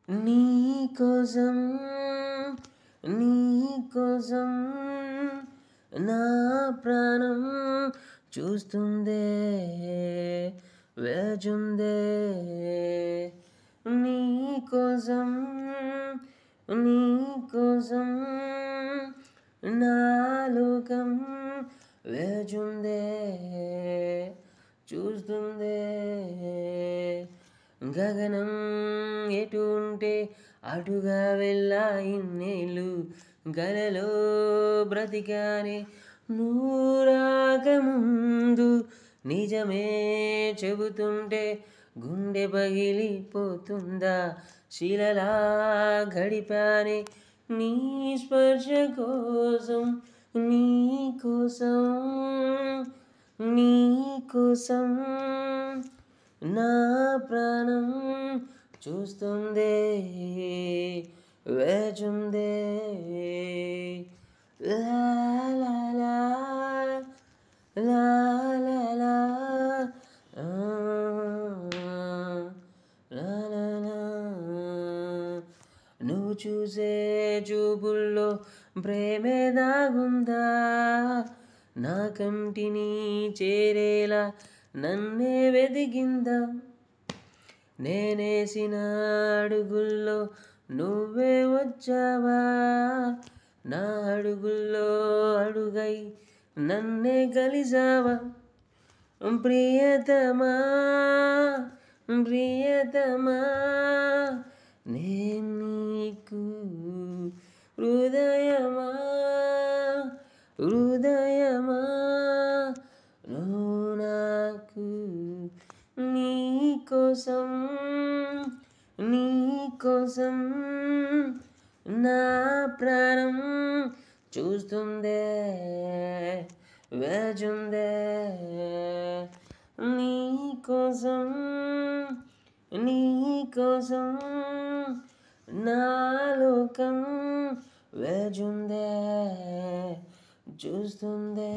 నీ కోసం నీ కోసం నా ప్రాణం చూస్తుందే వేచుందే నీ కోసం నీ కోసం నా లోకం వేచుందే చూస్తుందే గగనం ఎటు ఉంటే అటుగా వెళ్ళా ఇన్నేళ్ళు గలలో బ్రతికానే నూరాకముందు నిజమే చెబుతుంటే గుండె పగిలిపోతుందా శిలలా గడిపానే నీ స్పర్శ కోసం నీ కోసం నీ కోసం నా ప్రాణం చూస్తుందే వేచుందే లా లా లా లా లా లా ఆ, లా లా లా. నువ్వు చూసే చూపుల్లో ప్రేమే దాగుందా నా కంటిని చేరేలా నన్నే వెదిగిందా నేనేసిన అడుగుల్లో నువ్వే వచ్చావా నా అడుగుల్లో అడుగై నన్నే కలిసావా ప్రియతమా ప్రియతమా నేను నీకు హృదయమా హృదయమా నువ్వు నాకు నీ కోసం నీ కోసం నా ప్రాణం చూస్తుందే వేచుందే నీ కోసం నీ కోసం నా లోకం వేచుందే చూస్తుందే